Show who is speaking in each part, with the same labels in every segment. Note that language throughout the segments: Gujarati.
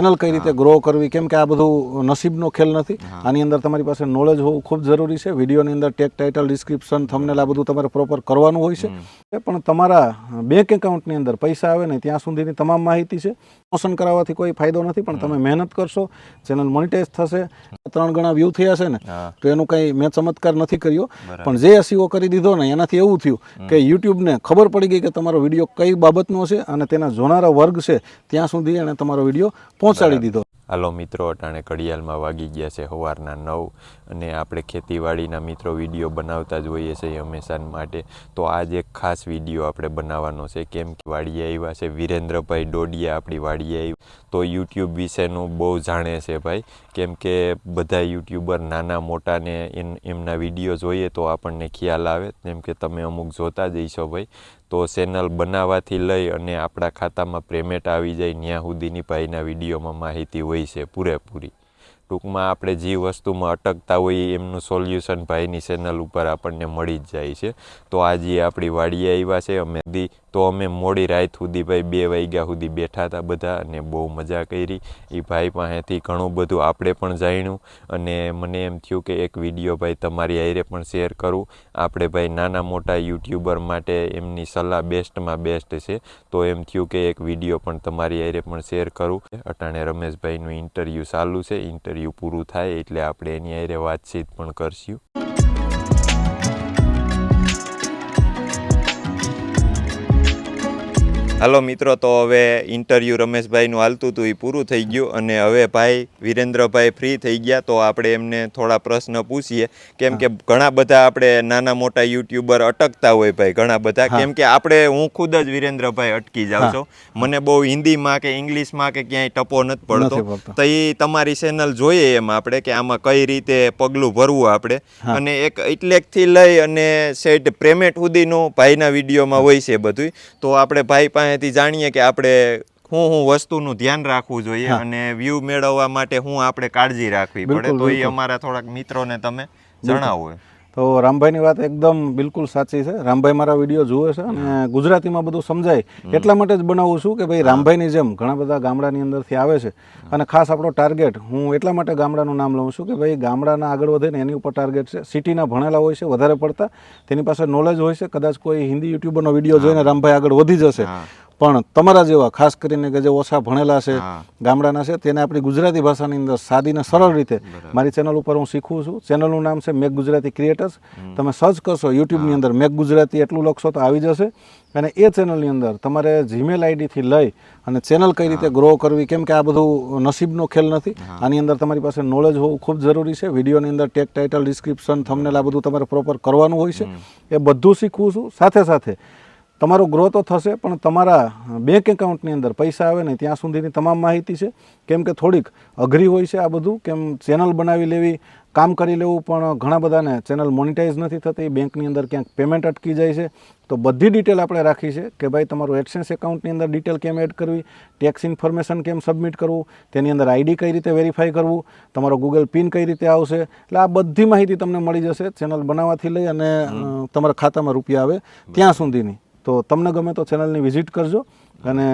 Speaker 1: ચેનલ કઈ રીતે ગ્રો કરવી, કેમ કે આ બધું નસીબનો ખેલ નથી. આની અંદર તમારી પાસે નોલેજ હોવું ખૂબ જરૂરી છે. વિડીયોની અંદર ટેગ, ટાઇટલ, ડિસ્ક્રિપ્શન, થંબનેલ આ બધું તમારે પ્રોપર કરવાનું હોય છે. પણ તમારા બેંક એકાઉન્ટની અંદર પૈસા આવે ને ત્યાં સુધીની તમામ માહિતી છે. પ્રમોશન કરાવવાથી કોઈ ફાયદો નથી, પણ તમે મહેનત કરશો, ચેનલ મોનિટાઈઝ થશે. 3 ગણા વ્યૂ થયા છે ને, તો એનું કંઈ મેં ચમત્કાર નથી કર્યો, પણ જે SEO કરી દીધો ને એનાથી એવું થયું કે યુટ્યુબને ખબર પડી ગઈ કે તમારો વિડીયો કઈ બાબતનો છે અને તેના જોનારા વર્ગ છે ત્યાં સુધી એણે તમારો વિડીયો પહોંચાડી દીધો.
Speaker 2: હાલો મિત્રો, અટાણે ઘડિયાળમાં વાગી ગયા છે સવારના 9 અને આપણે ખેતીવાડીના મિત્રો વિડીયો બનાવતા જ હોઈએ છીએ હંમેશા માટે. તો આજ એક ખાસ વિડીયો આપણે બનાવવાનો છે, કેમ કે વાડીએ આવ્યા છે વિરેન્દ્રભાઈ ડોડિયા આપણી વાડીએ આવ્યા. તો યુટ્યુબ વિશેનું બહુ જાણે છે ભાઈ, કેમ કે બધા યુટ્યુબર નાના મોટાને એમના વિડીયો જોઈએ તો આપણને ખ્યાલ આવે, જેમ કે તમે અમુક જોતા જ હશો ભાઈ. તો ચેનલ બનાવવાથી લઈ અને આપણા ખાતામાં પેમેન્ટ આવી જાય ત્યાં સુધીની ભાઈના વિડીયોમાં માહિતી હોય છે પૂરેપૂરી. ટૂંકમાં આપણે જે વસ્તુમાં અટકતા હોઈએ એમનું સોલ્યુશન ભાઈની ચેનલ ઉપર આપણને મળી જ જાય છે. તો આજે આપણી વાડીએ આવ્યા છે અમે મોડી રાત સુધી ભાઈ 2 વાગ્યા સુધી બેઠા હતા બધા અને બહુ મજા કરી. એ ભાઈ પાસેથી ઘણું બધું આપણે પણ જાણ્યું અને મને એમ થયું કે એક વિડીયો ભાઈ તમારી હારે પણ શેર કરું. આપણે ભાઈ નાના મોટા યુટ્યુબર માટે એમની સલાહ બેસ્ટમાં બેસ્ટ છે, તો એમ થયું કે એક વિડીયો પણ તમારી હારે પણ શેર કરું. અટાણે રમેશભાઈનું ઇન્ટરવ્યૂ ચાલુ છે, ઇન્ટરવ્યૂ પૂરું થાય એટલે આપણે એની હારે વાતચીત પણ કરશું. હાલો મિત્રો, તો હવે ઇન્ટરવ્યૂ રમેશભાઈનું હાલતું હતું એ પૂરું થઈ ગયું અને હવે ભાઈ વિરેન્દ્રભાઈ ફ્રી થઈ ગયા. તો આપણે એમને થોડા પ્રશ્ન પૂછીએ, કેમ કે ઘણા બધા આપણે નાના મોટા યુટ્યુબર અટકતા હોય ભાઈ ઘણા બધા, કેમ કે હું ખુદ જ વિરેન્દ્રભાઈ અટકી જાઉં છું. મને બહુ હિન્દીમાં કે ઇંગ્લિશમાં કે ક્યાંય ટપો નથી પડતો. તો એ તમારી ચેનલ જોઈએ એમ આપણે કે આમાં કઈ રીતે પગલું ભરવું આપણે, અને એક એટલેકથી લઈ અને સેટ પેમેન્ટ સુધીનું ભાઈના વિડીયોમાં હોય છે બધું. તો આપણે ભાઈ પાસેથી જાણીએ કે આપણે હું વસ્તુનું ધ્યાન રાખવું જોઈએ અને વ્યૂ મેળવવા માટે આપણે કાળજી રાખવી પડે. તો એ અમારા થોડાક મિત્રોને તમે જણાવો.
Speaker 1: તો રામભાઈની વાત એકદમ બિલકુલ સાચી છે. રામભાઈ મારા વિડીયો જુએ છે અને ગુજરાતીમાં બધું સમજાય એટલા માટે જ બનાવું છું કે ભાઈ રામભાઈની જેમ ઘણા બધા ગામડાની અંદરથી આવે છે અને ખાસ આપણો ટાર્ગેટ હું એટલા માટે ગામડાનું નામ લઉં છું કે ભાઈ ગામડાના આગળ વધે ને એની ઉપર ટાર્ગેટ છે. સિટીના ભણેલા હોય છે વધારે પડતા, તેની પાસે નોલેજ હોય છે, કદાચ કોઈ હિન્દી યુટ્યુબરનો વિડીયો જોઈને રામભાઈ આગળ વધી જશે, પણ તમારા જેવા ખાસ કરીને કે જે ઓછા ભણેલા છે, ગામડાના છે, તેને આપણી ગુજરાતી ભાષાની અંદર સાદી ને સરળ રીતે મારી ચેનલ ઉપર હું શીખવું છું. ચેનલનું નામ છે મેક ગુજરાતી ક્રિએટર્સ. તમે સર્ચ કરશો યુટ્યુબની અંદર મેક ગુજરાતી એટલું લખશો તો આવી જશે. અને એ ચેનલની અંદર તમારે જીમેલ આઈડીથી લઈ અને ચેનલ કઈ રીતે ગ્રો કરવી, કેમ કે આ બધું નસીબનો ખેલ નથી. આની અંદર તમારી પાસે નોલેજ હોવું ખૂબ જરૂરી છે. વિડીયોની અંદર ટેગ, ટાઇટલ, ડિસ્ક્રિપ્શન, થંબનેલ આ બધું તમારે પ્રોપર કરવાનું હોય છે. એ બધું શીખવું છું. સાથે સાથે તમારો ગ્રો તો થશે, પણ તમારા બેંક એકાઉન્ટની અંદર પૈસા આવે ને ત્યાં સુધીની તમામ માહિતી છે. કેમ કે થોડીક અઘરી હોય છે આ બધું, કેમ ચેનલ બનાવી લેવી, કામ કરી લેવું, પણ ઘણા બધાને ચેનલ મોનિટાઈઝ નથી થતી, બેંકની અંદર ક્યાંક પેમેન્ટ અટકી જાય છે. તો બધી ડિટેલ આપણે રાખી છે કે ભાઈ તમારું એડસેન્સ એકાઉન્ટની અંદર ડિટેલ કેમ એડ કરવી, ટેક્સ ઇન્ફોર્મેશન કેમ સબમિટ કરવું, તેની અંદર આઈડી કઈ રીતે વેરીફાઈ કરવું, તમારો ગૂગલ પિન કઈ રીતે આવશે. એટલે આ બધી માહિતી તમને મળી જશે ચેનલ બનાવવાથી લઈ અને તમારા ખાતામાં રૂપિયા આવે ત્યાં સુધીની. તો તમને ગમે તો ચેનલની વિઝિટ કરજો અને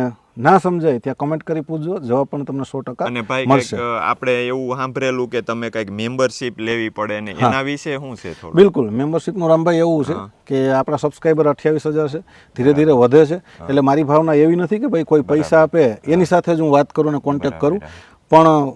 Speaker 1: ના સમજાય ત્યાં કમેન્ટ કરી પૂછજો, જવાબ પણ તમને 100%
Speaker 2: અને ભાઈ મળશે. આપણે એવું સાંભળેલું કે તમે કંઈક મેમ્બરશિપ લેવી પડે ને એના વિશે શું છે થોડું?
Speaker 1: બિલકુલ, મેમ્બરશિપનું રામભાઈ એવું છે કે આપણા સબસ્ક્રાઈબર 28,000 છે, ધીરે ધીરે વધે છે. એટલે મારી ભાવના એવી નથી કે ભાઈ કોઈ પૈસા આપે એની સાથે જ હું વાત કરું ને કોન્ટેક્ટ કરું, પણ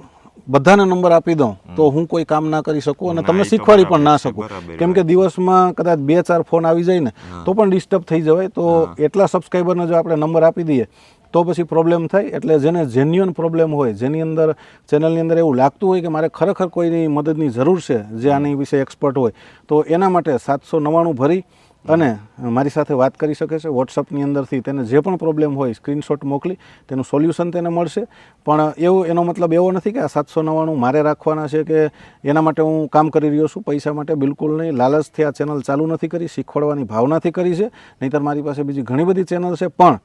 Speaker 1: બધાને નંબર આપી દઉં તો હું કોઈ કામ ના કરી શકું અને તમને શીખવાડી પણ ના શકું. કેમ કે દિવસમાં કદાચ 2-4 ફોન આવી જાય ને તો પણ ડિસ્ટર્બ થઈ જવાય. તો એટલા સબસ્ક્રાઈબરને જો આપણે નંબર આપી દઈએ તો પછી પ્રોબ્લેમ થાય. એટલે જેને જેન્યુઅન પ્રોબ્લેમ હોય, જેની અંદર ચેનલની અંદર એવું લાગતું હોય કે મારે ખરેખર કોઈની મદદની જરૂર છે, જે આની વિશે એક્સપર્ટ હોય, તો એના માટે 799 ભરી અને મારી સાથે વાત કરી શકે છે. વોટ્સઅપની અંદરથી તેને જે પણ પ્રોબ્લેમ હોય સ્ક્રીનશોટ મોકલી તેનું સોલ્યુશન તેને મળશે. પણ એનો મતલબ એવો નથી કે આ 799 મારે રાખવાના છે કે એના માટે હું કામ કરી રહ્યો છું, પૈસા માટે બિલકુલ નહીં. લાલચથી આ ચેનલ ચાલુ નથી કરી, શીખવાડવાની ભાવનાથી કરી છે. નહીંતર મારી પાસે બીજી ઘણી બધી ચેનલ છે, પણ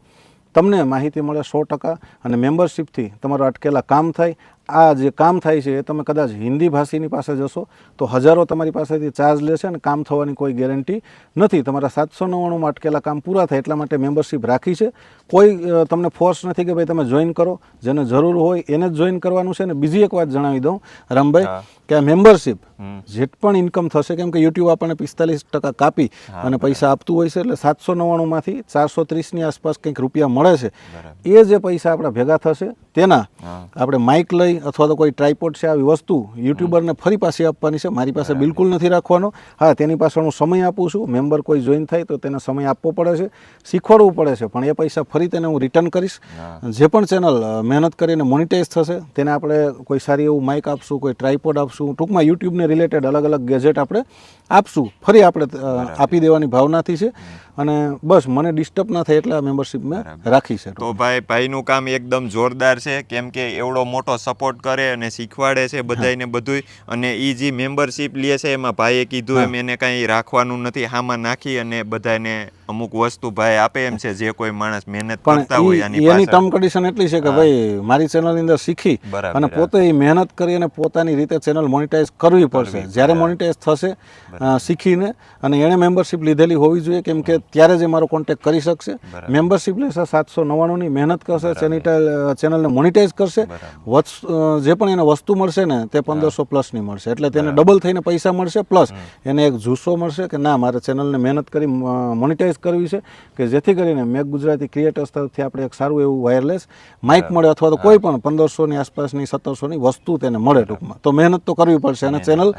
Speaker 1: તમને માહિતી મળે 100% અને મેમ્બરશિપથી તમારા અટકેલા કામ થાય. આ જે કામ થાય છે એ તમે કદાચ હિન્દી ભાષીની પાસે જશો તો હજારો તમારી પાસેથી ચાર્જ લેશે અને કામ થવાની કોઈ ગેરંટી નથી. તમારા 799માં અટકેલા કામ પૂરા થાય એટલા માટે મેમ્બરશિપ રાખી છે. કોઈ તમને ફોર્સ નથી કે ભાઈ તમે જોઈન કરો, જેને જરૂર હોય એને જ જોઈન કરવાનું છે. અને બીજી એક વાત જણાવી દઉં રામભાઈ કે આ મેમ્બરશિપ જે પણ ઇન્કમ થશે, કેમ કે યુટ્યુબ આપણને 45% કાપી અને પૈસા આપતું હોય છે, એટલે 799માંથી 430ની આસપાસ કંઈક રૂપિયા મળે છે. એ જે પૈસા આપણા ભેગા થશે તેના આપણે માઇક લઈ અથવા તો કોઈ ટ્રાયપોડ છે આવી વસ્તુ યુટ્યુબરને ફરી પાછી આપવાની છે. મારી પાસે બિલકુલ નથી રાખવાનો. હા, તેની પાછળ હું સમય આપું છું. મેમ્બર કોઈ જોઈન થાય તો તેને સમય આપવો પડે છે, શીખવાડવું પડે છે, પણ એ પૈસા ફરી તેને હું રિટર્ન કરીશ. જે પણ ચેનલ મહેનત કરીને મોનિટાઈઝ થશે તેને આપણે કોઈ સારી એવું માઇક આપશું, કોઈ ટ્રાયપોડ આપશું, ટૂંકમાં યુટ્યુબને રિલેટેડ અલગ અલગ ગેજેટ આપણે આપશું, ફરી આપણે આપી દેવાની ભાવનાથી છે. અને બસ મને ડિસ્ટર્બ ના થાય એટલે આ મેમ્બરશિપ મેં રાખી છે.
Speaker 2: તો ભાઈનું કામ એકદમ જોરદાર છે, કેમ કે એવડો મોટો સપોર્ટ કરે અને શીખવાડે છે બધાયને બધુંય. અને એ જે મેમ્બરશિપ લે છે એમાં ભાઈએ કીધું એમ એને કાંઈ રાખવાનું નથી, હામાં નાખી અને બધાને અમુક વસ્તુ ભાઈ આપે એમ છે. જે કોઈ માણસ મહેનત કરતા હોય
Speaker 1: એની ટર્મ કન્ડિશન એટલી છે કે ભાઈ મારી ચેનલની અંદર શીખી અને પોતે મહેનત કરી અને પોતાની રીતે ચેનલ મોનિટાઈઝ કરવી પડશે. જ્યારે મોનિટાઈઝ થશે શીખીને અને એણે મેમ્બરશિપ લીધેલી હોવી જોઈએ, કેમ કે ત્યારે જ મારો કોન્ટેક્ટ કરી શકશે. મેમ્બરશિપ લેશે 799ની, મહેનત કરશે, ચેનલને મોનિટાઈઝ કરશે, જે પણ એને વસ્તુ મળશે ને તે 1500+ મળશે. એટલે તેને ડબલ થઈને પૈસા મળશે, પ્લસ એને એક જુસ્સો મળશે કે ના મારે ચેનલને મહેનત કરી મોનિટાઈઝ કરવી છે, કે જેથી કરીને મેક ગુજરાતી ક્રિએટર્સ તરફથી આપણે એક સારું એવું વાયરલેસ માઇક મળે અથવા તો કોઈ પણ 1500ની આસપાસની 1700ની વસ્તુ તેને મળે. ટૂંકમાં તો મહેનત તો કરવી પડશે અને ચેનલ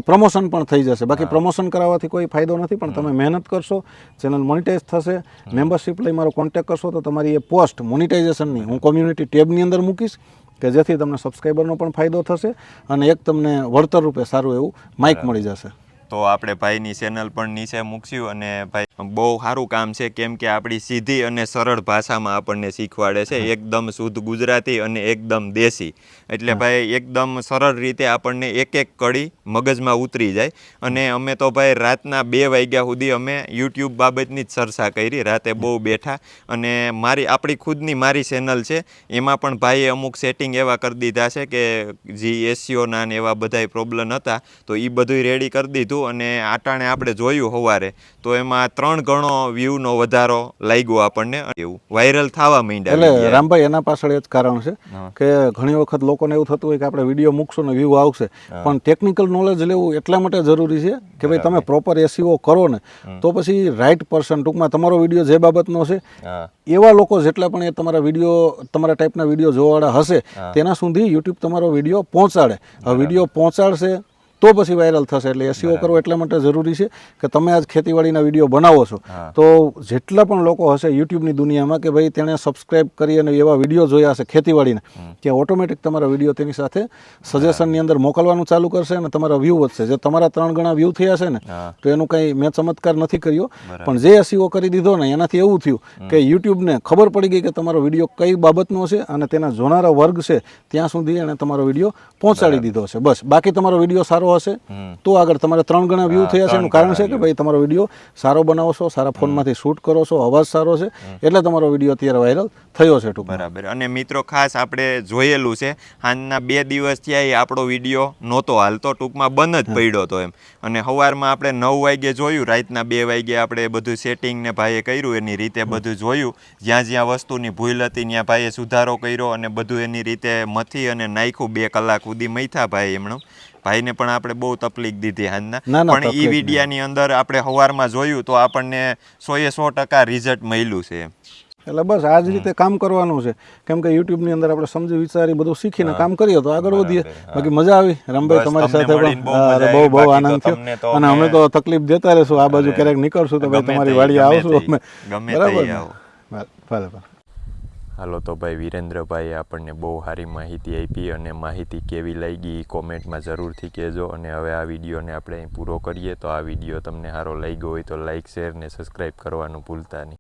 Speaker 1: પ્રમોશન પણ થઈ જશે. બાકી પ્રમોશન કરાવવાથી કોઈ ફાયદો નથી, પણ તમે મહેનત કરશો, ચેનલ મોનિટાઈઝ થશે, મેમ્બરશિપ લઈ મારો કોન્ટેક્ટ કરશો તો તમારી એ પોસ્ટ મોનિટાઇઝેશનની હું કોમ્યુનિટી ટેબની અંદર મૂકીશ, કે જેથી તમને સબસ્ક્રાઈબરનો પણ ફાયદો થશે અને એક તમને વળતર રૂપે સારું એવું માઇક મળી જશે.
Speaker 2: તો આપણે ભાઈની ચેનલ પણ નીચે મૂકશું. અને ભાઈ બહુ સારું કામ છે, કેમ કે આપણી સીધી અને સરળ ભાષામાં આપણને શીખવાડે છે, એકદમ શુદ્ધ ગુજરાતી અને એકદમ દેશી. એટલે ભાઈ એકદમ સરળ રીતે આપણને એક એક કડી મગજમાં ઉતરી જાય. અને અમે તો ભાઈ રાતના 2 વાગ્યા સુધી અમે યુટ્યુબ બાબતની જ ચર્ચા કરી, રાતે બહુ બેઠા. અને આપણી ખુદની મારી ચેનલ છે, એમાં પણ ભાઈએ અમુક સેટિંગ એવા કરી દીધા છે કે જે SEOના ને એવા બધાય પ્રોબ્લેમ હતા તો એ બધું રેડી કરી દીધું. અને આટાણે આપણે જોયું સવારે તો એમાં 3 ગણો વ્યૂનો વધારો લાગ્યો આપણને, એવું વાયરલ થવા માંડ્યા.
Speaker 1: એટલે રામભાઈ એના પાછળ એ જ કારણ છે કે ઘણી વખત લોકોને એવું થતું હોય કે આપણે વિડીયો મૂકશું ને વ્યૂ આવશે, પણ ટેકનિકલ નોલેજ લેવું એટલા માટે જરૂરી છે કે ભાઈ તમે પ્રોપર SEO કરો ને તો પછી રાઈટ પર્સન, ટૂંકમાં તમારો વિડીયો જે બાબતનો છે એવા લોકો જેટલા પણ એ તમારા વિડીયો, તમારા ટાઈપના વિડીયો જોવાવાળા હશે તેના સુધી યુટ્યુબ તમારો વિડીયો પહોંચાડે. હવે વિડીયો પહોંચાડશે તો પછી વાયરલ થશે. એટલે SEO કરવો એટલા માટે જરૂરી છે કે તમે આજ ખેતીવાડીના વિડીયો બનાવો છો તો જેટલા પણ લોકો હશે યુટ્યુબની દુનિયામાં કે ભાઈ તેણે સબસ્ક્રાઇબ કરી અને એવા વિડીયો જોયા હશે ખેતીવાડીના, કે ઓટોમેટિક તમારા વિડીયો તેની સાથે સજેશનની અંદર મોકલવાનું ચાલુ કરશે અને તમારા વ્યૂ વધશે. જે તમારા 3 ગણા વ્યૂ થયા છે ને તો એનું કંઈ મેં ચમત્કાર નથી કર્યો, પણ જે SEO કરી દીધો ને એનાથી એવું થયું કે યુટ્યુબને ખબર પડી ગઈ કે તમારો વિડીયો કઈ બાબતનો છે અને તેના જોનારા વર્ગ છે ત્યાં સુધી એણે તમારો વિડીયો પહોંચાડી દીધો છે. બસ, બાકી તમારો વિડીયો સારો હશે તો આગળ તમારે 3 ગણા વ્યૂ થયા છે. એનું કારણ છે કે ભાઈ તમારો વિડીયો સારો બનાવો છો, સારા ફોનમાંથી શૂટ કરો છો, અવાજ સારો છે, એટલે તમારો વિડીયો અત્યારે વાયરલ થયો છે.
Speaker 2: બરાબર. અને મિત્રો ખાસ આપણે જોયેલું છે, હાલના 2 દિવસ થયા એ આપણો વિડીયો નહોતો હાલતો, ટૂંકમાં બંધ જ પડ્યો હતો એમ. અને સવારમાં આપણે 9 વાગે જોયું, રાતના 2 વાગે આપણે બધું સેટિંગ ને ભાઈએ કર્યું એની રીતે બધું જોયું, જ્યાં જ્યાં વસ્તુની ભૂલ હતી ત્યાં ભાઈએ સુધારો કર્યો અને બધું એની રીતે મથી અને નાખ્યું. 2 કલાક સુધી મથ્યા ભાઈ એમણે. ભાઈને પણ આપણે બહુ તકલીફ દીધી હાલના, પણ એ વિડીયાની અંદર આપણે સવારમાં જોયું તો આપણને 100% રિઝલ્ટ મળ્યું છે.
Speaker 1: એટલે બસ આ જ રીતે કામ કરવાનું છે, કેમ કે યુટ્યુબની અંદર આપણે સમજી વિચારી બધું શીખીને કામ કરીએ તો આગળ વધીએ. બાકી મજા આવી રામભાઈ તમારી સાથે પણ બહુ આનંદ થયો. અને અમે તો તકલીફ દેતા રહેશું, આ બાજુ ક્યારેક નીકળશું તો ભાઈ તમારી વાડીએ આવશું અમે, બરાબર.
Speaker 2: હાલો તો ભાઈ વિરેન્દ્રભાઈએ આપણને બહુ સારી માહિતી આપી અને માહિતી કેવી લાગી એ કોમેન્ટમાં જરૂરથી કહેજો. અને હવે આ વિડીયોને આપણે અહીં પૂરો કરીએ. તો આ વિડીયો તમને સારો લાગ્યો હોય તો લાઇક, શેર ને સબસ્ક્રાઈબ કરવાનું ભૂલતા નહીં.